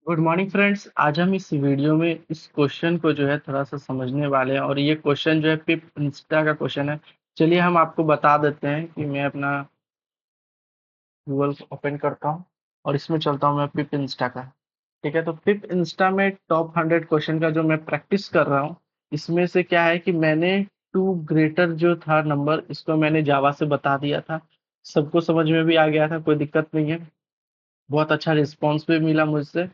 Good morning friends. आज हम इस वीडियो में इस क्वेश्चन को जो है थोड़ा सा समझने वाले हैं और ये क्वेश्चन जो है पिप इंस्टा का क्वेश्चन है। चलिए हम आपको बता देते हैं कि मैं अपना गूगल ओपन करता हूँ और इसमें चलता हूँ मैं पिप इंस्टा का। ठीक है, तो पिप इंस्टा में टॉप 100 क्वेश्चन का जो मैं प्रैक्टिस कर रहा हूँ, इसमें से क्या है कि मैंने टू ग्रेटर जो था नंबर, इसको मैंने जावा से बता दिया था। सबको समझ में भी आ गया था, कोई दिक्कत नहीं है। बहुत अच्छा रिस्पॉन्स भी मिला मुझसे।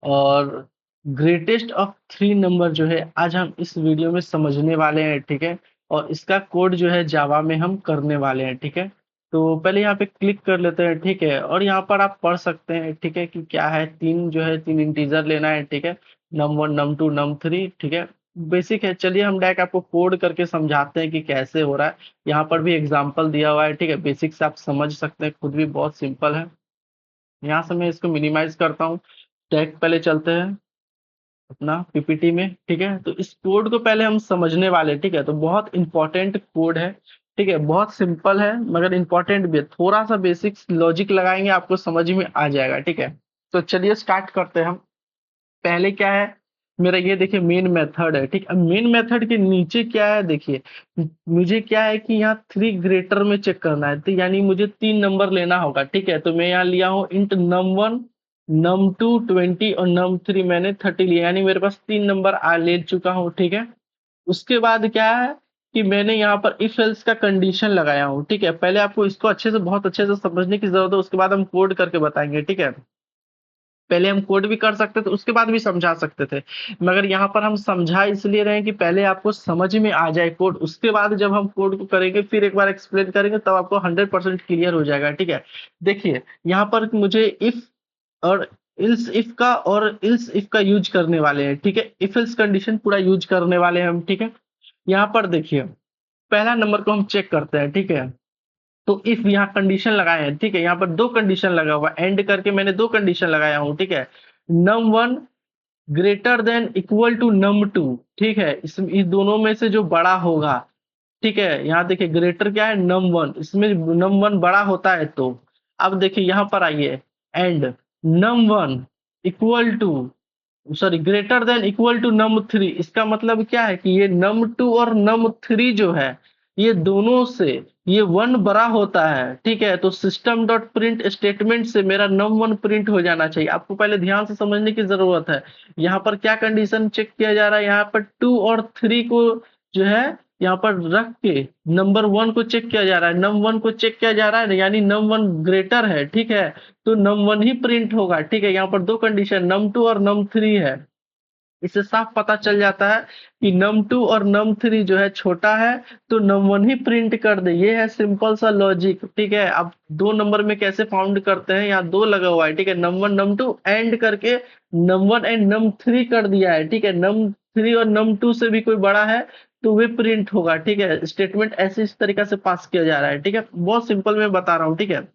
और ग्रेटेस्ट ऑफ थ्री नंबर जो है आज हम इस वीडियो में समझने वाले हैं। ठीक है, और इसका कोड जो है जावा में हम करने वाले हैं। ठीक है, तो पहले यहाँ पे क्लिक कर लेते हैं। ठीक है, और यहाँ पर आप पढ़ सकते हैं। ठीक है, कि क्या है, तीन जो है तीन इंटीजर लेना है। ठीक है, num1 num2 num3। ठीक है, बेसिक है। चलिए हम डायरेक्ट आपको कोड करके समझाते हैं कि कैसे हो रहा है। यहाँ पर भी एग्जाम्पल दिया हुआ है। ठीक है, बेसिक से आप समझ सकते हैं, खुद भी बहुत सिंपल है। यहाँ से मैं इसको मिनिमाइज करता हूँ। टैग पहले चलते हैं अपना पीपीटी में। ठीक है, तो इस कोड को पहले हम समझने वाले हैं। ठीक है, तो बहुत इंपॉर्टेंट कोड है। ठीक है, बहुत सिंपल है मगर इंपॉर्टेंट भी है। थोड़ा सा बेसिक्स लॉजिक लगाएंगे आपको समझ में आ जाएगा। ठीक है, तो चलिए स्टार्ट करते हैं हम। पहले क्या है, मेरा ये देखिए मेन मेथड है। ठीक है, मेन मेथड के नीचे क्या है देखिए, मुझे क्या है कि यहाँ थ्री ग्रेटर में चेक करना है, तो यानी मुझे तीन नंबर लेना होगा। ठीक है, तो मैं यहाँ लिया हूँ इंट num1 num2 20 और num3 मैंने 30 लिया, यानी मेरे पास तीन नंबर आ ले चुका हूँ। ठीक है, उसके बाद क्या है कि मैंने यहाँ पर इफ एल्स का कंडीशन लगाया हूँ। ठीक है, पहले आपको इसको अच्छे से बहुत अच्छे से समझने की जरूरत है, उसके बाद हम कोड करके बताएंगे। ठीक है, पहले हम कोड भी कर सकते थे, उसके बाद भी समझा सकते थे, मगर यहाँ पर हम समझा इसलिए रहे हैं कि पहले आपको समझ में आ जाए कोड, उसके बाद जब हम कोड को करेंगे फिर एक बार एक्सप्लेन करेंगे तब आपको 100% क्लियर हो जाएगा। ठीक है, देखिए यहाँ पर मुझे इफ और इल्स इफ का यूज करने वाले हैं। ठीक है, इफ एल्स कंडीशन पूरा यूज करने वाले हैं हम। ठीक है, यहाँ पर देखिए पहला नंबर को हम चेक करते हैं। ठीक है, तो इफ यहाँ कंडीशन लगाए हैं। ठीक है, यहाँ पर दो कंडीशन लगा हुआ, एंड करके मैंने दो कंडीशन लगाया हूँ। ठीक है, num1 greater than equal to num2। ठीक है, इस दोनों में से जो बड़ा होगा। ठीक है, यहाँ देखिए ग्रेटर क्या है, num1, इसमें num1 बड़ा होता है तो अब देखिए यहाँ पर आइए, and num1 equal to sorry greater than equal to num3। इसका मतलब क्या है कि ये num2 और num3 जो है, ये दोनों से ये वन बड़ा होता है। ठीक है, तो सिस्टम डॉट प्रिंट स्टेटमेंट से मेरा num1 प्रिंट हो जाना चाहिए। आपको पहले ध्यान से समझने की जरूरत है। यहाँ पर क्या कंडीशन चेक किया जा रहा है, यहाँ पर टू और थ्री को जो है यहाँ पर रख के नंबर वन को चेक किया जा रहा है, num1 को चेक किया जा रहा है, यानी num1 ग्रेटर है। ठीक है, तो num1 ही प्रिंट होगा। ठीक है, यहाँ पर दो कंडीशन num2 और num3 है। इससे साफ पता चल जाता है कि num2 और num3 जो है छोटा है, तो num1 ही प्रिंट कर दे। ये है सिंपल सा लॉजिक। ठीक है, अब दो नंबर में कैसे फाउंड करते हैं, यहाँ दो लगा हुआ है। ठीक है, num1 num2 एंड करके num1 एंड num3 कर दिया है। ठीक है, num3 और num2 से भी कोई बड़ा है तो वे प्रिंट होगा। ठीक है, स्टेटमेंट ऐसे इस तरीके से पास किया जा रहा है। ठीक है, बहुत सिंपल मैं बता रहा हूँ। ठीक है,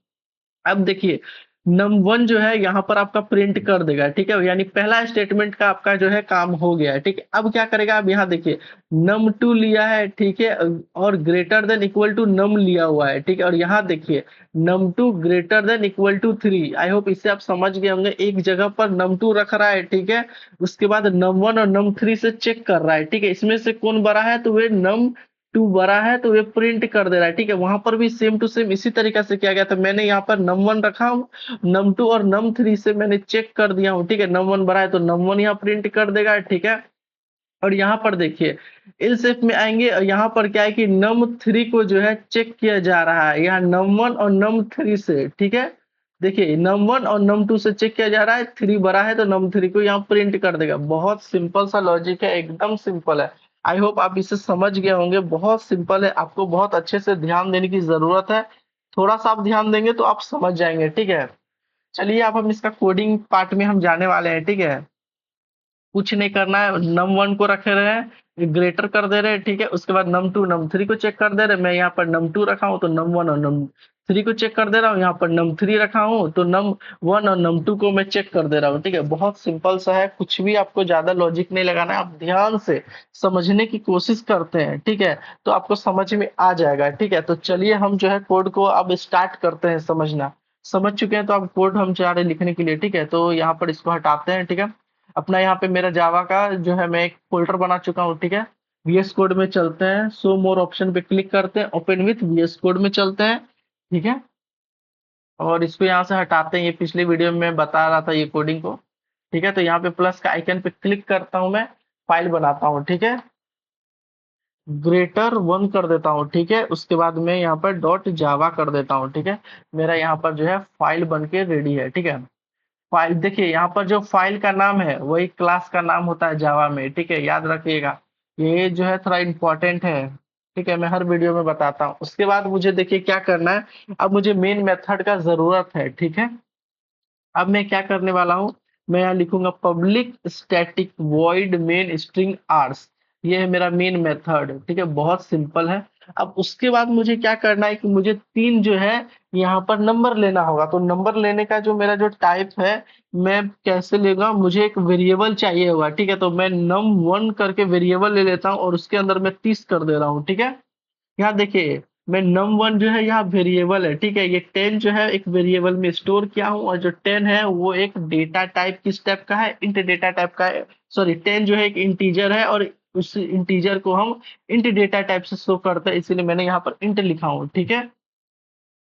अब देखिए num1 जो है यहाँ पर आपका प्रिंट कर देगा। ठीक है, यानी पहला स्टेटमेंट का आपका जो है काम हो गया है। ठीक है, अब क्या करेगा, अब यहाँ देखिए num2 लिया है। ठीक है, और greater than equal to num लिया हुआ है। ठीक है, और यहाँ देखिए num2 greater than equal to 3। I hope इससे आप समझ गए होंगे। एक जगह पर num2 रख रहा है। ठीक है, उसके बाद num1 और num3 से चेक कर रहा है। ठीक है, इसमें से कौन बड़ा है, तो वे num2 बड़ा है तो वे प्रिंट कर दे रहा है। ठीक है, वहां पर भी सेम टू सेम इसी तरीके से किया गया था। मैंने यहाँ पर num1 रखा हूँ, num2 और num3 से मैंने चेक कर दिया हूँ। ठीक है, num1 बड़ा है तो num1 यहाँ प्रिंट कर देगा। ठीक है, और यहाँ पर देखिए इस इफ में आएंगे और यहाँ पर क्या है कि num3 को जो है चेक किया जा रहा है, यहाँ num1 और num3 से। ठीक है, देखिए num1 और num2 से चेक किया जा रहा है, थ्री बड़ा है तो num3 को यहाँ प्रिंट कर देगा। बहुत सिंपल सा लॉजिक है, एकदम सिंपल है। आई होप आप इसे समझ गए होंगे। बहुत सिंपल है, आपको बहुत अच्छे से ध्यान देने की जरूरत है। थोड़ा सा आप ध्यान देंगे तो आप समझ जाएंगे। ठीक है, चलिए आप हम इसका कोडिंग पार्ट में हम जाने वाले हैं। ठीक है, कुछ नहीं करना है, num1 को रखे रहे हैं, ग्रेटर कर दे रहे हैं। ठीक है, उसके बाद num2 num3 को चेक कर दे रहे हैं। मैं यहाँ पर num2 रखा हूँ तो num1 और num3 को चेक कर दे रहा हूँ। यहाँ पर num3 रखा हूँ तो num1 और num2 को मैं चेक कर दे रहा हूँ। ठीक है, बहुत सिंपल सा है, कुछ भी आपको ज्यादा लॉजिक नहीं लगाना है। आप ध्यान से समझने की कोशिश करते हैं। ठीक है, तो आपको समझ में आ जाएगा। ठीक है, तो चलिए हम जो है कोड को अब स्टार्ट करते हैं समझना। समझ चुके हैं तो अब कोड हम चाह रहे हैं लिखने के लिए, ठीक है। तो यहाँ पर इसको हटाते हैं, ठीक है। अपना यहाँ पे मेरा जावा का जो है मैं एक फोल्डर बना चुका हूँ, ठीक है। वीएस कोड में चलते हैं, शो मोर ऑप्शन पे क्लिक करते हैं, ओपन विथ वीएस कोड में चलते हैं, ठीक है। और इसको यहाँ से हटाते हैं, ये पिछले वीडियो में मैं बता रहा था ये कोडिंग को, ठीक है। तो यहाँ पे प्लस का आइकन पे क्लिक करता हूँ, मैं फाइल बनाता हूँ, ठीक है। ग्रेटर वन कर देता हूँ, ठीक है। उसके बाद मैं यहाँ पर डॉट जावा कर देता हूँ, ठीक है। मेरा यहाँ पर जो है फाइल बन के रेडी है, ठीक है। फाइल देखिए, यहाँ पर जो फाइल का नाम है वही क्लास का नाम होता है जावा में, ठीक है, याद रखिएगा। ये जो है थोड़ा इम्पोर्टेंट है, ठीक है, मैं हर वीडियो में बताता हूँ। उसके बाद मुझे देखिए क्या करना है, अब मुझे मेन मेथड का जरूरत है, ठीक है। अब मैं क्या करने वाला हूँ, मैं यहाँ लिखूंगा public static void main string args. ये है मेरा मेन मेथड, ठीक है, बहुत सिंपल है। अब उसके बाद मुझे क्या करना है कि मुझे तीन जो है यहाँ पर नंबर लेना होगा। तो नंबर लेने का जो मेरा जो टाइप है, मैं कैसे लेगा, मुझे एक वेरिएबल चाहिए होगा, ठीक है। तो मैं num1 करके वेरिएबल ले लेता हूँ और उसके अंदर मैं 30 कर दे रहा हूँ, ठीक है। यहाँ देखिए, मैं num1 जो है यहाँ वेरिएबल है, ठीक है। ये 10 जो है एक वेरिएबल में स्टोर किया हूँ, और जो 10 है वो एक डेटा टाइप किस टाइप का है, इंट डेटा टाइप का है। सॉरी, 10 जो है एक इंटीजर है, और उस इंटीजर को हम इंट डेटा टाइप से शो करते हैं, इसीलिए मैंने यहाँ पर इंट लिखा हूँ, ठीक है।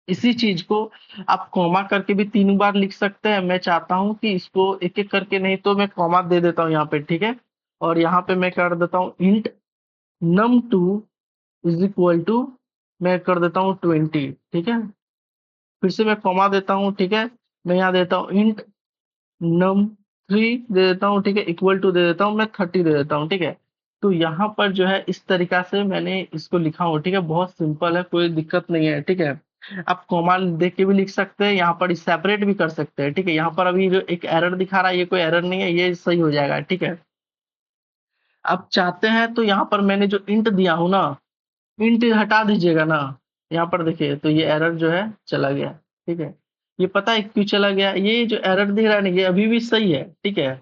इसी चीज को आप कॉमा करके भी 3 बार लिख सकते हैं। मैं चाहता हूँ कि इसको एक एक करके, नहीं तो मैं कॉमा दे देता हूँ यहाँ पे, ठीक है। और यहाँ पे मैं कर देता हूँ int num2 is equal to, मैं कर देता हूँ 20, ठीक है। फिर से मैं कॉमा देता हूँ, ठीक है। मैं यहाँ देता हूँ इंट num3 दे देता हूँ, ठीक है, इक्वल टू दे देता हूँ मैं 30 दे देता हूँ, ठीक है। तो यहाँ पर जो है इस तरीका से मैंने इसको लिखा हूँ, ठीक है। बहुत सिंपल है, कोई दिक्कत नहीं है, ठीक है। आप कॉमा देख के भी लिख सकते हैं, यहाँ पर सेपरेट भी कर सकते हैं, ठीक है। यहाँ पर अभी जो एक एरर दिखा रहा है, ये कोई एरर नहीं है, ये सही हो जाएगा, ठीक है। आप चाहते हैं तो यहाँ पर मैंने जो इंट दिया हूँ ना, इंट हटा दीजिएगा ना। यहाँ पर देखिए, तो ये एरर जो है चला गया, ठीक है। ये पता है क्यों चला गया, ये जो एरर दिख रहा है ना, ये अभी भी सही है, ठीक है।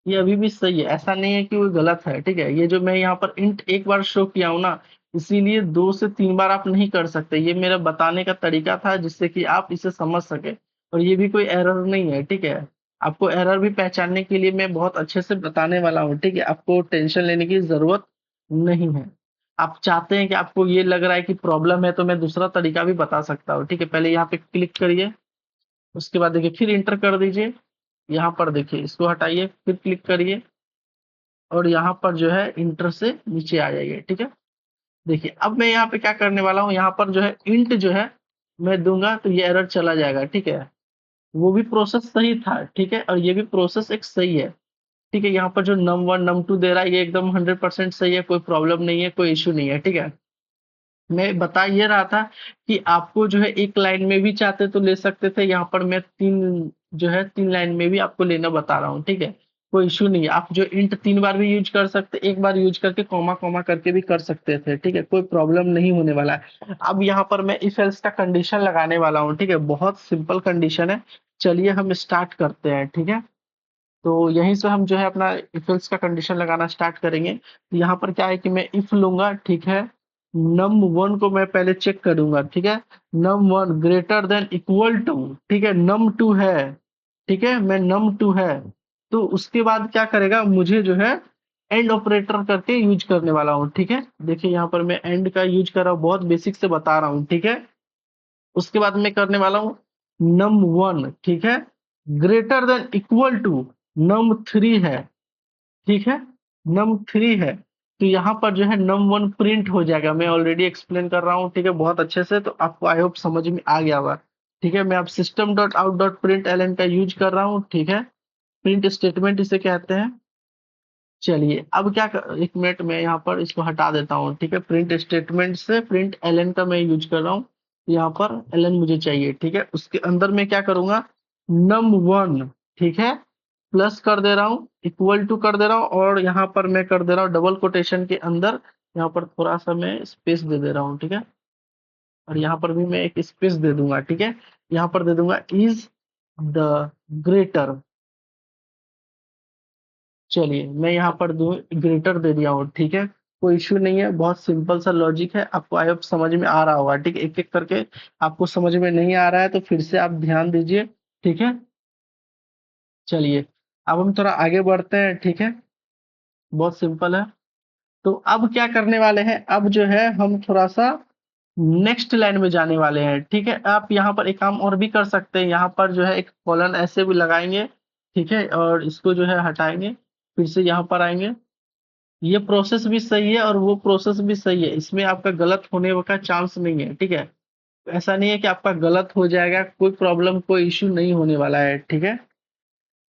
ये अभी भी सही है, ऐसा नहीं है कि वो गलत है, ठीक है। ये जो मैं यहाँ पर इंट एक बार शो किया हूँ ना, इसीलिए 2 से 3 बार आप नहीं कर सकते। ये मेरा बताने का तरीका था, जिससे कि आप इसे समझ सके। और ये भी कोई एरर नहीं है, ठीक है। आपको एरर भी पहचानने के लिए मैं बहुत अच्छे से बताने वाला हूँ, ठीक है। आपको टेंशन लेने की जरूरत नहीं है। आप चाहते हैं कि आपको ये लग रहा है कि प्रॉब्लम है, तो मैं दूसरा तरीका भी बता सकता हूँ, ठीक है। पहले यहाँ पे क्लिक करिए, उसके बाद देखिए फिर इंटर कर दीजिए। यहाँ पर देखिए, इसको हटाइए, फिर क्लिक करिए, और यहाँ पर जो है इंटर से नीचे आ जाइए, ठीक है। देखिए, अब मैं यहाँ पे क्या करने वाला हूँ, यहाँ पर जो है इंट जो है मैं दूंगा, तो ये एरर चला जाएगा, ठीक है। वो भी प्रोसेस सही था, ठीक है, और ये भी प्रोसेस एक सही है, ठीक है। यहाँ पर जो num1 num2 दे रहा है, ये एकदम 100% सही है, कोई प्रॉब्लम नहीं है, कोई इश्यू नहीं है, ठीक है। मैं बता ये रहा था कि आपको जो है एक लाइन में भी चाहते तो ले सकते थे, यहाँ पर मैं तीन जो है 3 लाइन में भी आपको लेना बता रहा हूँ, ठीक है। कोई इशू नहीं है, आप जो इंट 3 बार भी यूज कर सकते, एक बार यूज करके कॉमा कॉमा करके भी कर सकते थे, ठीक है, कोई प्रॉब्लम नहीं होने वाला है। अब यहाँ पर मैं इफ एल्स का कंडीशन लगाने वाला हूँ, ठीक है, बहुत सिंपल कंडीशन है। चलिए हम स्टार्ट करते हैं, ठीक है। तो यहीं से हम जो है अपना इफ एल्स का कंडीशन लगाना स्टार्ट करेंगे। तो यहाँ पर क्या है कि मैं इफ लूंगा, ठीक है। num1 को मैं पहले चेक करूंगा, ठीक है। num1 greater than equal to, ठीक है, num2 है, ठीक है, मैं num2 है। तो उसके बाद क्या करेगा, मुझे जो है एंड ऑपरेटर करके यूज करने वाला हूँ, ठीक है। देखिए यहाँ पर मैं एंड का यूज कर रहा हूँ, बहुत बेसिक से बता रहा हूँ, ठीक है। उसके बाद मैं करने वाला हूँ num1, ठीक है, greater than equal to num3 है, ठीक है, num3 है। तो यहाँ पर जो है num1 प्रिंट हो जाएगा, मैं ऑलरेडी एक्सप्लेन कर रहा हूँ, ठीक है, बहुत अच्छे से। तो आपको आई होप समझ में आ गया होगा, ठीक है। मैं अब system dot out dot print L का यूज कर रहा हूँ, ठीक है। प्रिंट स्टेटमेंट इसे कहते हैं। चलिए, अब एक मिनट में यहाँ पर इसको हटा देता हूँ, ठीक है। प्रिंट स्टेटमेंट से प्रिंट एल का मैं यूज कर रहा हूँ, यहाँ पर एल मुझे चाहिए, ठीक है। उसके अंदर मैं क्या करूंगा, num1, ठीक है, प्लस कर दे रहा हूँ, इक्वल टू कर दे रहा हूँ, और यहाँ पर मैं कर दे रहा हूँ डबल कोटेशन के अंदर, यहाँ पर थोड़ा सा मैं स्पेस दे दे रहा हूँ, ठीक है। और यहाँ पर भी मैं एक स्पेस दे दूंगा, ठीक है। यहाँ पर दे दूंगा इज द ग्रेटर। चलिए, मैं यहाँ पर दूं ग्रेटर दे दिया हूँ, ठीक है। कोई इश्यू नहीं है, बहुत सिंपल सा लॉजिक है, आपको आई होप समझ में आ रहा होगा, ठीक है? एक-एक करके आपको समझ में नहीं आ रहा है तो फिर से आप ध्यान दीजिए, ठीक है? चलिए, अब हम थोड़ा आगे बढ़ते हैं, ठीक है? बहुत सिंपल है। तो अब क्या करने वाले हैं, अब जो है हम थोड़ा-सा नेक्स्ट लाइन में जाने वाले हैं, ठीक है? आप यहाँ पर एक काम और भी कर सकते हैं, यहाँ पर जो है एक कोलन ऐसे भी लगाएँगे, ठीक है? और इसको जो है हटाएँगे, फिर से यहाँ पर आएँगे। ये प्रोसेस भी सही है और वो प्रोसेस भी सही है, इसमें आपका गलत होने का चांस नहीं है, ठीक है? ऐसा नहीं है कि आपका गलत हो जाएगा, कोई प्रॉब्लम, कोई इश्यू नहीं होने वाला है, ठीक है?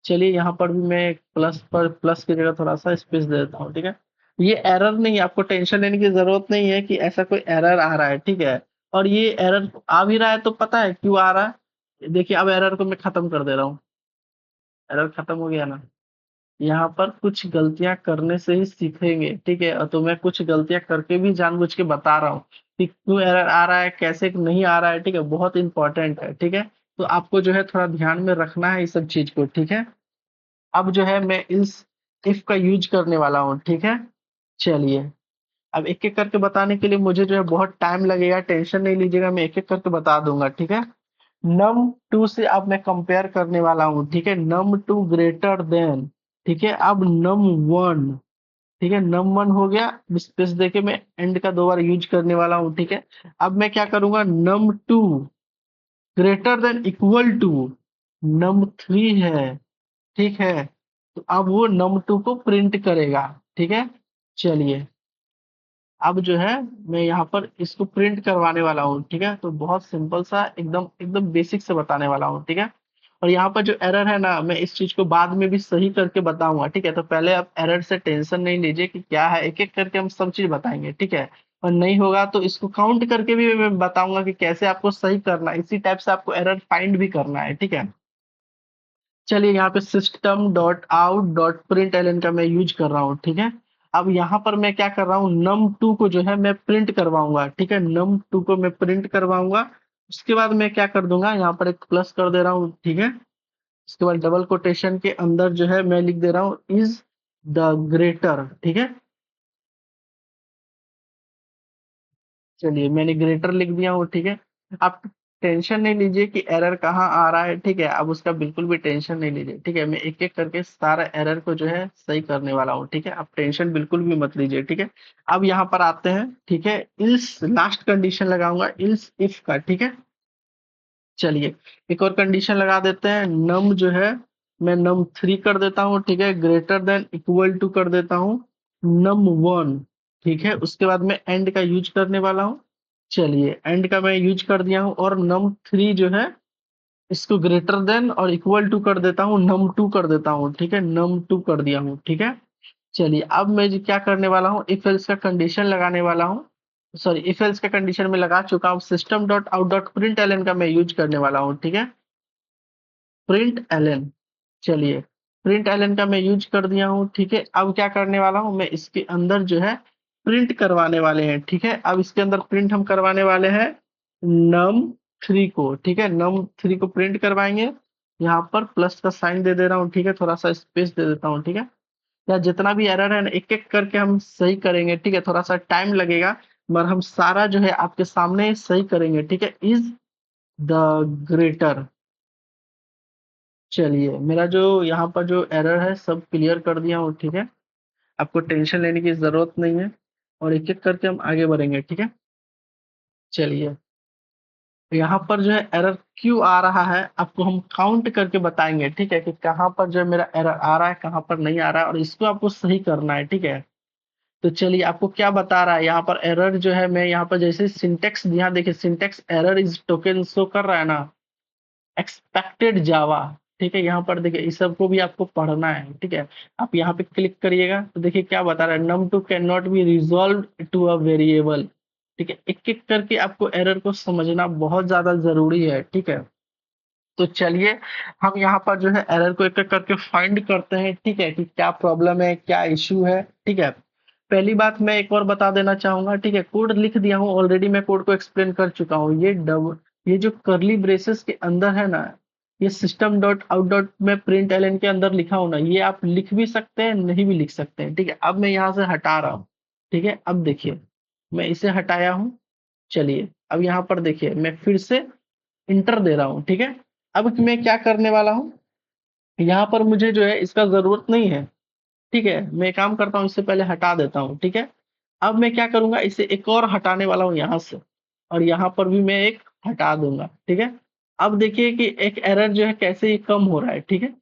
चलिए यहाँ पर भी मैं प्लस पर प्लस की जगह थोड़ा-सा स्पेस दे देता हूँ, ठीक है? ये एरर नहीं है, आपको टेंशन लेने की ज़रूरत नहीं है कि ऐसा कोई एरर आ रहा है, ठीक है? और ये एरर आ भी रहा है तो पता है क्यों आ रहा है? देखिए अब एरर को मैं खत्म कर दे रहा हूँ, एरर खत्म हो गया ना? यहाँ पर कुछ गलतियाँ करने से ही सीखेंगे, ठीक है? तो मैं कुछ गलतियाँ करके भी जानबूझ के बता रहा हूँ कि क्यों एरर आ रहा है, कैसे नहीं आ रहा है, ठीक है? बहुत इम्पोर्टेंट है, ठीक है? तो आपको जो है थोड़ा ध्यान में रखना है इस सब चीज़ को, ठीक है? अब जो है मैं इस इफ का यूज़ करने वाला हूँ, ठीक है? चलिए, अब एक-एक करके बताने के लिए मुझे जो है बहुत टाइम लगेगा, टेंशन नहीं लीजिएगा, मैं एक-एक करके बता दूँगा, ठीक है? num2 से अब मैं कंपेयर करने वाला हूँ, ठीक है? num2 ग्रेटर देन, ठीक है? अब num1, ठीक है? num1 हो गया, स्पेस देके मैं एंड का 2 बार यूज़ करने वाला हूँ, ठीक है? अब मैं क्या करूँगा, num2 greater than equal to num3 है, ठीक है? तो अब वो num2 को प्रिंट करेगा, ठीक है? चलिए, अब जो है मैं यहाँ पर इसको प्रिंट करवाने वाला हूँ, ठीक है? तो बहुत सिंपल सा एकदम एकदम बेसिक से बताने वाला हूँ, ठीक है? और यहाँ पर जो एरर है ना, मैं इस चीज़ को बाद में भी सही करके बताऊँगा, ठीक है? तो पहले आप एरर से टेंशन नहीं लीजिए कि क्या है, एक-एक करके हम सब चीज़ बताएँगे, ठीक है? और नहीं होगा तो इसको काउंट करके भी मैं बताऊँगा कि कैसे आपको सही करना है, इसी टाइप से आपको एरर फाइंड भी करना है, ठीक है? चलिए यहाँ पे system dot out dot println का मैं यूज कर रहा हूँ, ठीक है? अब यहाँ पर मैं क्या कर रहा हूँ, num2 को जो है मैं प्रिंट करवाऊंगा, ठीक है? num2 को मैं प्रिंट करवाऊंगा, उसके बाद मैं क्या कर दूंगा, यहाँ पर एक प्लस कर दे रहा हूँ, ठीक है? उसके बाद डबल कोटेशन के अंदर जो है मैं लिख दे रहा हूँ इज द ग्रेटर, ठीक है? चलिए मैंने ग्रेटर लिख दिया हूँ, ठीक है? आप टेंशन नहीं लीजिए कि एरर कहाँ आ रहा है, ठीक है? अब उसका बिल्कुल भी टेंशन नहीं लीजिए, ठीक है? मैं एक-एक करके सारा एरर को जो है सही करने वाला हूँ, ठीक है? आप टेंशन बिल्कुल भी मत लीजिए, ठीक है? अब यहाँ पर आते हैं, ठीक है? इल्स लास्ट कंडीशन लगाऊँगा इल्स इफ का, ठीक है? चलिए, एक और कंडीशन लगा देते हैं, नम जो है मैं num3 कर देता हूँ, ठीक है? ग्रेटर देन इक्वल टू कर देता हूँ num1, ठीक है? उसके बाद मैं एंड का यूज़ करने वाला हूँ। चलिए, एंड का मैं यूज़ कर दिया हूँ और num3 जो है इसको ग्रेटर देन और इक्वल टू कर देता हूँ, num2 कर देता हूँ, ठीक है? num2 कर दिया हूँ, ठीक है? चलिए, अब मैं जी क्या करने वाला हूँ, इफ एल्स का कंडीशन लगाने वाला हूँ। सॉरी, इफ एल्स का कंडीशन में लगा चुका हूँ, system dot out dot println का मैं यूज़ करने वाला हूँ, ठीक है? प्रिंट एलन, चलिए प्रिंट एलन का मैं यूज कर दिया हूँ, ठीक है? अब क्या करने वाला हूँ, मैं इसके अंदर जो है प्रिंट करवाने वाले हैं, ठीक है? अब इसके अंदर प्रिंट हम करवाने वाले हैं num3 को, ठीक है? num3 को प्रिंट करवाएंगे, यहाँ पर प्लस का साइन दे दे रहा हूँ, ठीक है? थोड़ा सा स्पेस दे देता हूँ, ठीक है? या जितना भी एरर है ना, एक एक करके हम सही करेंगे, ठीक है? थोड़ा सा टाइम लगेगा, मगर हम सारा जो है आपके सामने सही करेंगे, ठीक है? इज द ग्रेटर, चलिए, मेरा जो यहाँ पर जो एरर है सब क्लियर कर दिया हूँ, ठीक है? आपको टेंशन लेने की ज़रूरत नहीं है और एक-एक करके हम आगे बढ़ेंगे, ठीक है? चलिए, यहाँ पर जो है एरर क्यों आ रहा है, आपको हम काउंट करके बताएँगे, ठीक है? कि कहाँ पर जो है मेरा एरर आ रहा है, कहाँ पर नहीं आ रहा है और इसको आपको सही करना है, ठीक है? तो चलिए आपको क्या बता रहा है यहाँ पर एरर जो है, मैं यहाँ पर जैसे सिंटैक्स यहाँ देखिए syntax error is token show कर रहा है ना? एक्सपेक्टेड जावा, ठीक है? यहाँ पर देखिए इस सब को भी आपको पढ़ना है, ठीक है? आप यहाँ पे क्लिक करिएगा तो देखिए क्या बता रहा है, num2 can not be resolved to a variable, ठीक है? एक-एक करके आपको एरर को समझना बहुत ज़्यादा ज़रूरी है, ठीक है? तो चलिए हम यहाँ पर जो है एरर को एक-एक करके फाइंड करते हैं, ठीक है? कि क्या प्रॉब्लम है, क्या इश्यू है, ठीक है? पहली बात मैं एक और बता देना चाहूँगा, ठीक है? कोड लिख दिया हूँ, ऑलरेडी मैं कोड को एक्सप्लेन कर चुका हूँ। ये जो कर्ली ब्रेसेस के अंदर है ना, ये सिस्टम डॉट आउट डॉट मैं प्रिंट एलन के अंदर लिखा हूँ ना, ये आप लिख भी सकते हैं, नहीं भी लिख सकते हैं, ठीक है? अब मैं यहाँ से हटा रहा हूँ। ठीक है, अब देखिए मैं इसे हटाया हूँ। चलिए अब यहाँ पर देखिए मैं फिर से इंटर दे रहा हूँ, ठीक है। अब मैं क्या करने वाला हूँ, यहाँ पर मुझे जो है इसका ज़रूरत नहीं है, ठीक है। मैं एक काम करता हूँ, इससे पहले हटा देता हूँ, ठीक है। अब मैं क्या करूँगा, इसे एक और हटाने वाला हूँ यहाँ से, और यहाँ पर भी मैं एक हटा दूँगा, ठीक है। अब देखिए कि एक एरर जो है कैसे ये कम हो रहा है, ठीक है।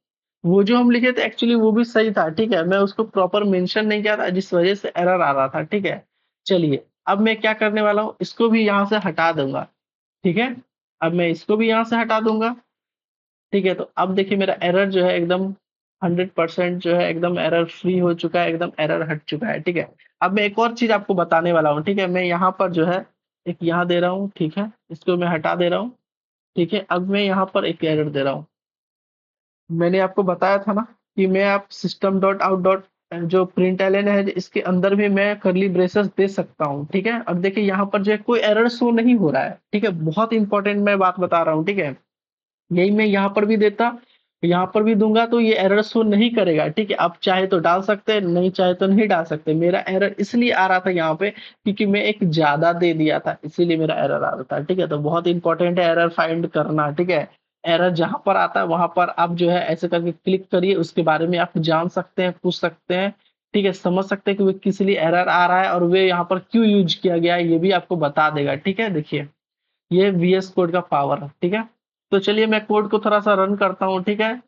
वो जो हम लिखे थे एक्चुअली वो भी सही था, ठीक है। मैं उसको प्रॉपर मेंशन नहीं किया था जिस वज़ह से एरर आ रहा था, ठीक है। चलिए, अब मैं क्या करने वाला हूँ, इसको भी यहाँ से हटा दूँगा, ठीक है। अब मैं इसको भी यहाँ से हटा दूँगा, ठीक है। तो अब देखिए मेरा एरर जो है एकदम 100% जो है एकदम एरर फ्री हो चुका है, एकदम एरर हट चुका है, ठीक है। अब मैं एक और चीज़ आपको बताने वाला हूँ, ठीक है। मैं यहाँ पर जो है एक यहाँ दे रहा हूँ, ठीक है। इसको मैं हटा दे रहा हूँ, ठीक है। अब मैं यहाँ पर एक एरर दे रहा हूँ। मैंने आपको बताया था ना कि मैं आप सिस्टम डॉट आउट डॉट जो प्रिंटलन है इसके अंदर भी मैं कर्ली ब्रेसेस दे सकता हूँ, ठीक है। अब देखिए यहाँ पर जो है कोई एरर शो नहीं हो रहा है, ठीक है। बहुत इंपॉर्टेंट मैं बात बता रहा हूँ, ठीक है। यही मैं यहाँ पर भी देता, यहाँ पर भी दूंगा तो ये एरर शो नहीं करेगा, ठीक है। आप चाहे तो डाल सकते हैं, नहीं चाहे तो नहीं डाल सकते। मेरा एरर इसलिए आ रहा था यहाँ पे क्योंकि मैं एक ज्यादा दे दिया था, इसीलिए मेरा एरर आ रहा था, ठीक है। तो बहुत इंपॉर्टेंट है एरर फाइंड करना, ठीक है। एरर जहां पर आता है वहां पर आप जो है ऐसे करके क्लिक करिए, उसके बारे में आप जान सकते हैं, पूछ सकते हैं, ठीक है। समझ सकते हैं कि वो किस लिए एरर आ रहा है और वे यहाँ पर क्यों यूज किया गया है, ये भी आपको बता देगा, ठीक है। देखिए ये वीएस कोड का पावर है, ठीक है। तो चलिए मैं कोड को थोड़ा सा रन करता हूँ, ठीक है।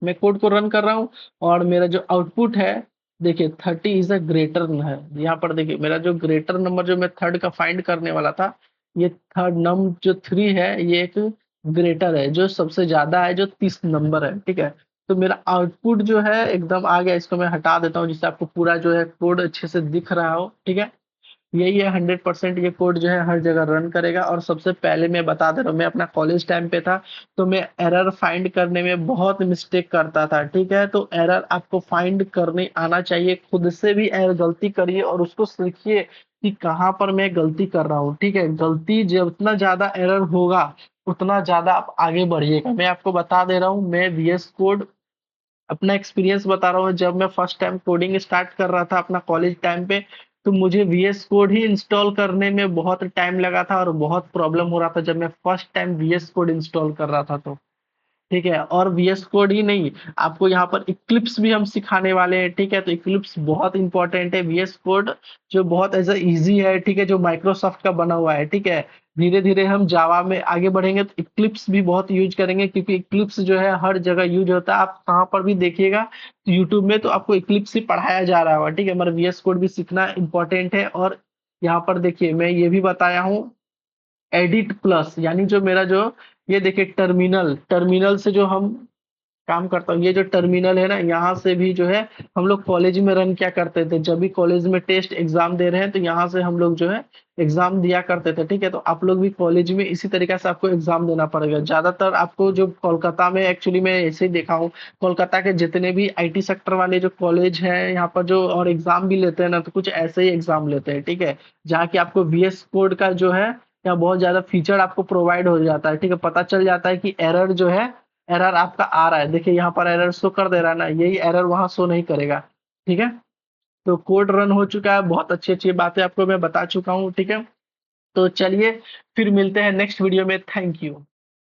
मैं कोड को रन कर रहा हूँ और मेरा जो आउटपुट है, देखिए 30 इज अ ग्रेटर है। यहाँ पर देखिए मेरा जो ग्रेटर नंबर जो मैं थर्ड का फाइंड करने वाला था, ये थर्ड नम जो 3 है ये एक ग्रेटर है जो सबसे ज्यादा है, जो 30 नंबर है, ठीक है। तो मेरा आउटपुट जो है एकदम आ गया। इसको मैं हटा देता हूँ जिससे आपको पूरा जो है कोड अच्छे से दिख रहा हो, ठीक है। यही है 100% ये कोड जो है हर जगह रन करेगा। और सबसे पहले मैं बता दे रहा हूँ, मैं अपना कॉलेज टाइम पे था तो मैं एरर फाइंड करने में बहुत मिस्टेक करता था, ठीक है। तो एरर आपको फाइंड करने आना चाहिए, खुद से भी एरर गलती करिए और उसको सीखिए कि कहाँ पर मैं गलती कर रहा हूँ, ठीक है। गलती जितना ज्यादा एरर होगा उतना ज्यादा आप आगे बढ़िएगा। मैं आपको बता दे रहा हूँ, मैं वीएस कोड अपना एक्सपीरियंस बता रहा हूँ। जब मैं फर्स्ट टाइम कोडिंग स्टार्ट कर रहा था अपना कॉलेज टाइम पे, तो मुझे वीएस कोड ही इंस्टॉल करने में बहुत टाइम लगा था और बहुत प्रॉब्लम हो रहा था जब मैं first time VS code install कर रहा था तो, ठीक है। और वीएस कोड ही नहीं, आपको यहाँ पर इक्लिप्स भी हम सिखाने वाले हैं, ठीक है। तो इक्लिप्स बहुत इंपॉर्टेंट है, वीएस कोड जो बहुत ऐसा इजी है, ठीक है, जो माइक्रोसॉफ्ट का बना हुआ है, ठीक है। धीरे धीरे हम जावा में आगे बढ़ेंगे तो इक्लिप्स भी बहुत यूज करेंगे क्योंकि इक्लिप्स जो है हर जगह यूज होता है। आप कहाँ पर भी देखिएगा तो यूट्यूब में तो आपको इक्लिप्स ही पढ़ाया जा रहा होगा, ठीक है। हमारा वीएस कोड भी सीखना इंपॉर्टेंट है। और यहाँ पर देखिए मैं ये भी बताया हूँ एडिट प्लस, यानी जो मेरा जो ये देखिए टर्मिनल, टर्मिनल से जो हम काम करता हूँ, ये जो टर्मिनल है ना, यहाँ से भी जो है हम लोग कॉलेज में रन क्या करते थे, जब भी कॉलेज में टेस्ट एग्जाम दे रहे हैं तो यहाँ से हम लोग जो है एग्जाम दिया करते थे, ठीक है। तो आप लोग भी कॉलेज में इसी तरीके से आपको एग्जाम देना पड़ेगा। ज्यादातर आपको जो कोलकाता में, एक्चुअली मैं ऐसे ही देखा हूँ, कोलकाता के जितने भी आईटी सेक्टर वाले जो कॉलेज है यहाँ पर जो और एग्जाम भी लेते हैं ना, तो कुछ ऐसे ही एग्जाम लेते हैं, ठीक है। जहाँ की आपको वीएस कोड का जो है यहाँ बहुत ज्यादा फीचर आपको प्रोवाइड हो जाता है, ठीक है। पता चल जाता है कि एरर जो है, एरर आपका आ रहा है, देखिए यहाँ पर एरर शो कर दे रहा है ना, यही एरर वहां शो नहीं करेगा, ठीक है। तो कोड रन हो चुका है, बहुत अच्छी अच्छी बातें आपको मैं बता चुका हूँ, ठीक है। तो चलिए फिर मिलते हैं नेक्स्ट वीडियो में। Thank you.